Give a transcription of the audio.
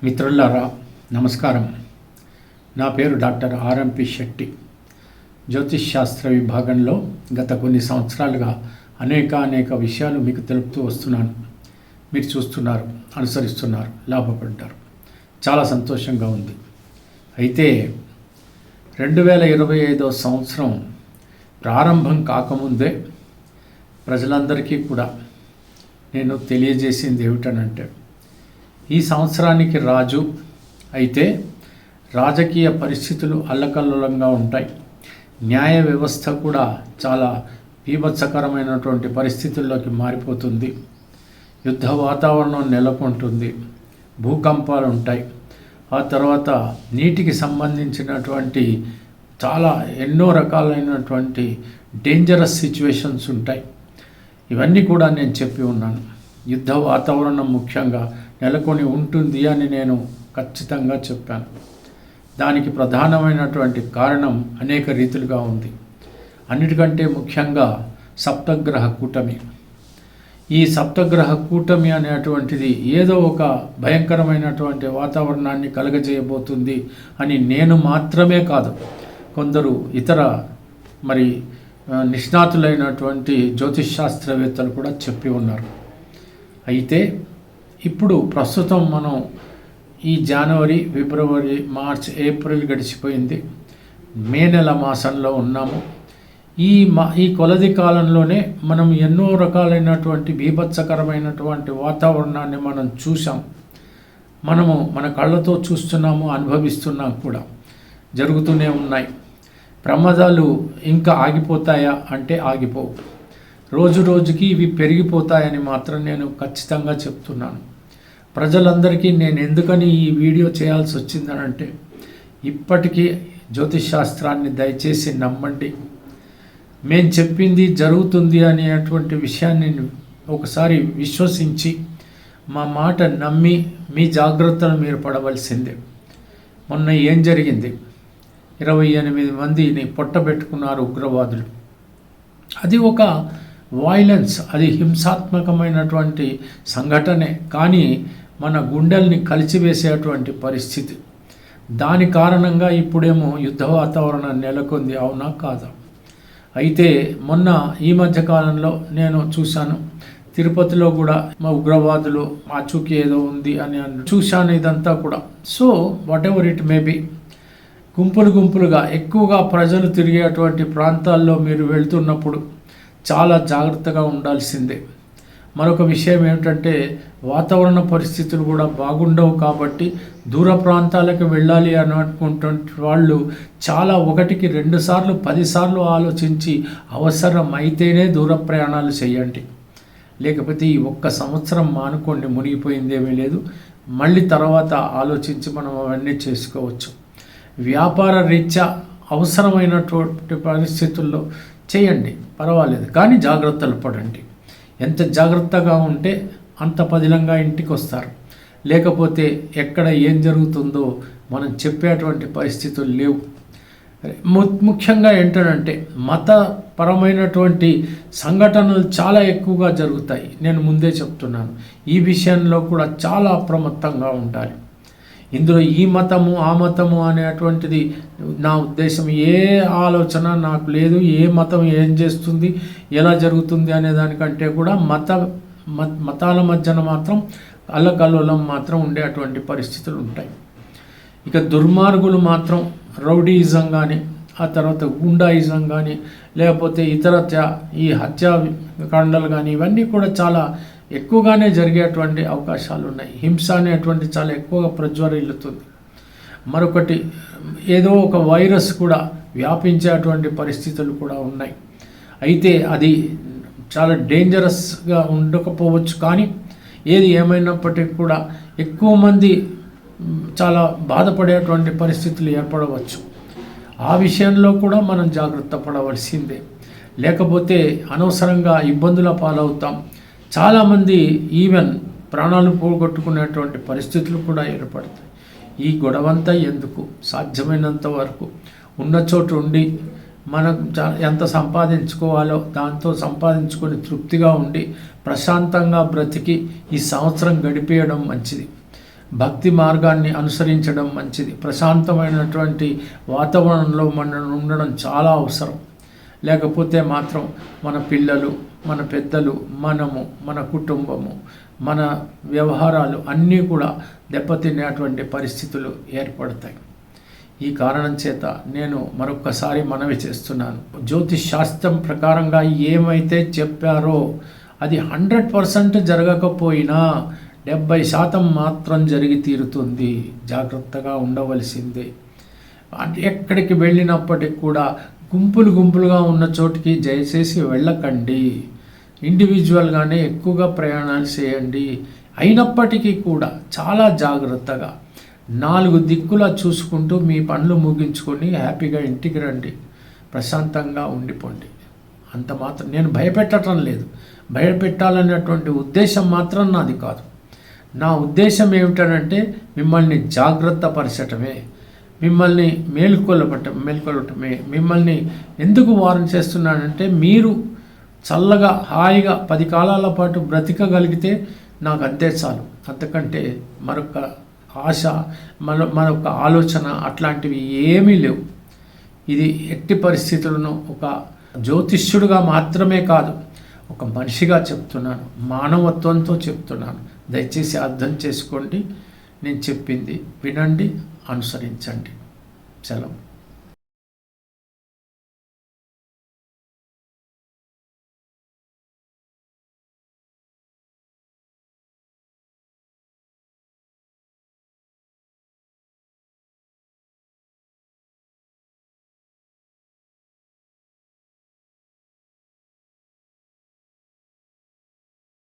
మిత్రులారా నమస్కారం. నా పేరు డాక్టర్ ఆర్ఎంపి శెట్టి. జ్యోతిష్ శాస్త్ర విభాగంలో గత కొన్ని సంవత్సరాలుగా అనేక విషయాలు మీకు తెలుపుతూ వస్తున్నాను. మీరు చూస్తున్నారు, అనుసరిస్తున్నారు, లాభపడ్డారు. చాలా సంతోషంగా ఉంది. అయితే 2025 సంవత్సరం ప్రారంభం కాకముందే ప్రజలందరికీ కూడా నేను తెలియజేసింది ఏమిటనంటే, ఈ సంవత్సరానికి రాజు అయితే రాజకీయ పరిస్థితులు అల్లకల్లోలంగా ఉంటాయి. న్యాయ వ్యవస్థ కూడా చాలా బీభత్సకరమైనటువంటి పరిస్థితుల్లోకి మారిపోతుంది. యుద్ధ వాతావరణం నెలకొంటుంది. భూకంపాలు ఉంటాయి. ఆ తర్వాత నీటికి సంబంధించినటువంటి చాలా ఎన్నో రకాలైనటువంటి డేంజరస్ సిచ్యువేషన్స్ ఉంటాయి. ఇవన్నీ కూడా నేను చెప్పి ఉన్నాను. యుద్ధ వాతావరణం ముఖ్యంగా నెలకొని ఉంటుంది అని నేను ఖచ్చితంగా చెప్పాను. దానికి ప్రధానమైనటువంటి కారణం అనేక రీతులుగా ఉంది. అన్నిటికంటే ముఖ్యంగా సప్తగ్రహ కూటమి. ఈ సప్తగ్రహ కూటమి అనేటువంటిది ఏదో ఒక భయంకరమైనటువంటి వాతావరణాన్ని కలగజేయబోతుంది అని నేను మాత్రమే కాదు, కొందరు ఇతర నిష్ణాతులైనటువంటి జ్యోతిష్ శాస్త్రవేత్తలు కూడా చెప్పి ఉన్నారు. అయితే ఇప్పుడు ప్రస్తుతం మనం ఈ జనవరి, ఫిబ్రవరి, మార్చ్, ఏప్రిల్ గడిచిపోయింది. మే నెల మాసంలో ఉన్నాము. ఈ కొలది కాలంలోనే మనం ఎన్నో రకాలైనటువంటి బీభత్సకరమైనటువంటి వాతావరణాన్ని మనం చూసాం. మనము మన కళ్ళతో చూస్తున్నాము, అనుభవిస్తున్నాం కూడా. జరుగుతూనే ఉన్నాయి. ప్రమాదాలు ఇంకా ఆగిపోతాయా అంటే ఆగిపోవు. రోజు రోజుకి ఇవి పెరిగిపోతాయని మాత్రం నేను ఖచ్చితంగా చెప్తున్నాను. ప్రజలందరికీ నేను ఎందుకని ఈ వీడియో చేయాల్సి వచ్చిందనంటే, ఇప్పటికీ జ్యోతిష్ శాస్త్రాన్ని దయచేసి నమ్మండి. మేము చెప్పింది జరుగుతుంది అనేటువంటి విషయాన్ని ఒకసారి విశ్వసించి మా మాట నమ్మి మీ జాగ్రత్తలు మీరు పడవలసిందే. మొన్న ఏం జరిగింది? 28 మందిని పొట్టబెట్టుకున్నారు ఉగ్రవాదులు. అది ఒక వైలెన్స్, అది హింసాత్మకమైనటువంటి సంఘటనే, కానీ మన గుండెల్ని కలిచివేసేటువంటి పరిస్థితి. దాని కారణంగా ఇప్పుడేమో యుద్ధ వాతావరణం నెలకొంది. అవునా కాదా? అయితే మొన్న ఈ మధ్యకాలంలో నేను చూశాను, తిరుపతిలో కూడా మా ఉగ్రవాదులు ఆచూకీ ఏదో ఉంది అని చూశాను. ఇదంతా కూడా so what ever it may be, గుంపులుగా ఎక్కువగా ప్రజలు తిరిగేటువంటి ప్రాంతాల్లో మీరు వెళ్తున్నప్పుడు చాలా జాగ్రత్తగా ఉండాల్సిందే. మరొక విషయం ఏమిటంటే, వాతావరణ పరిస్థితులు కూడా బాగుండవు కాబట్టి దూర ప్రాంతాలకు వెళ్ళాలి అని అనుకుంటున్న వాళ్ళు చాలా 1కి 2 సార్లు 10 సార్లు ఆలోచించి అవసరం అయితేనే దూర ప్రయాణాలు చేయండి. లేకపోతే ఈ 1 సంవత్సరం మానుకోండి, మునిగిపోయిందేమీ లేదు. మళ్ళీ తర్వాత ఆలోచించి మనం అవన్నీ చేసుకోవచ్చు. వ్యాపార రీత్యా అవసరమైనటువంటి పరిస్థితుల్లో చేయండి, పర్వాలేదు, కానీ జాగ్రత్తలు పడండి. ఎంత జాగ్రత్తగా ఉంటే అంత పదిలంగా ఇంటికి వస్తారు. లేకపోతే ఎక్కడ ఏం జరుగుతుందో మనం చెప్పేటువంటి పరిస్థితులు లేవు. ముఖ్యంగా ఏంటంటే మతపరమైనటువంటి సంఘటనలు చాలా ఎక్కువగా జరుగుతాయి. నేను ముందే చెప్తున్నాను, ఈ విషయంలో కూడా చాలా అప్రమత్తంగా ఉండాలి. ఇందులో ఈ మతము ఆ మతము అనేటువంటిది నా ఉద్దేశం, ఏ ఆలోచన నాకు లేదు. ఏ మతం ఏం చేస్తుంది, ఎలా జరుగుతుంది అనే దానికంటే కూడా మతాల మధ్యన మాత్రం అల్లకల్లోలం మాత్రం ఉండేటువంటి పరిస్థితులు ఉంటాయి. ఇక దుర్మార్గులు మాత్రం రౌడీయిజం కానీ, ఆ తర్వాత గుండాయిజం కానీ, లేకపోతే ఇతరత్ర ఈ హత్యాకాండలు కానీ, ఇవన్నీ కూడా చాలా ఎక్కువగానే జరిగేటువంటి అవకాశాలు ఉన్నాయి. హింస అనేటువంటి చాలా ఎక్కువగా ప్రజ్వరిల్లుతుంది. మరొకటి, ఏదో ఒక వైరస్ కూడా వ్యాపించేటువంటి పరిస్థితులు కూడా ఉన్నాయి. అయితే అది చాలా డేంజరస్గా ఉండకపోవచ్చు, కానీ ఏది ఏమైనప్పటికీ కూడా ఎక్కువ మంది చాలా బాధపడేటువంటి పరిస్థితులు ఏర్పడవచ్చు. ఆ విషయంలో కూడా మనం జాగ్రత్త పడవలసిందే. లేకపోతే అనవసరంగా ఇబ్బందుల పాలవుతాం. చాలామంది ఈవెన్ ప్రాణాలు పోగొట్టుకునేటువంటి పరిస్థితులు కూడా ఏర్పడతాయి. ఈ గొడవంతా ఎందుకు? సాధ్యమైనంత వరకు ఉన్న చోటు ఉండి మనం ఎంత సంపాదించుకోవాలో దాంతో సంపాదించుకొని తృప్తిగా ఉండి ప్రశాంతంగా బ్రతికి ఈ సంవత్సరం గడిపేయడం మంచిది. భక్తి మార్గాన్ని అనుసరించడం మంచిది. ప్రశాంతమైనటువంటి వాతావరణంలో మనం ఉండడం చాలా అవసరం. లేకపోతే మాత్రం మన పిల్లలు, మన పెద్దలు, మనము, మన కుటుంబము, మన వ్యవహారాలు అన్నీ కూడా దెబ్బతినేటువంటి పరిస్థితులు ఏర్పడతాయి. ఈ కారణం చేత నేను మరొక్కసారి మనవి చేస్తున్నాను, జ్యోతిష్ శాస్త్రం ప్రకారంగా ఏమైతే చెప్పారో అది 100% జరగకపోయినా 70% మాత్రం జరిగి తీరుతుంది. జాగ్రత్తగా ఉండవలసిందే. ఎక్కడికి వెళ్ళినప్పటికి కూడా గుంపులుగా ఉన్న చోటికి దయచేసి వెళ్ళకండి. ఇండివిజువల్గానే ఎక్కువగా ప్రయాణాలు చేయండి. అయినప్పటికీ కూడా చాలా జాగ్రత్తగా 4 దిక్కులా చూసుకుంటూ మీ పనులు ముగించుకొని హ్యాపీగా ఇంటికి రండి. ప్రశాంతంగా ఉండిపోండి. అంత మాత్రం. నేను భయపెట్టడం లేదు, భయపెట్టాలనేటువంటి ఉద్దేశం మాత్రం నాది కాదు. నా ఉద్దేశం ఏమిటంటే మిమ్మల్ని జాగ్రత్త పరచటమే, మిమ్మల్ని మేల్కొలటమే. మిమ్మల్ని ఎందుకు వారం చేస్తున్నానంటే మీరు చల్లగా హాయిగా 10 కాలాల పాటు బ్రతికగలిగితే నాకు అంతే చాలు. అంతకంటే మరొక ఆశ, మరొక ఆలోచన అట్లాంటివి ఏమీ లేవు. ఇది ఎట్టి పరిస్థితులను ఒక జ్యోతిష్యుడిగా మాత్రమే కాదు, ఒక మనిషిగా చెప్తున్నాను, మానవత్వంతో చెప్తున్నాను. దయచేసి అర్థం చేసుకోండి. నేను చెప్పింది వినండి, అనుసరించండి. సెలవు.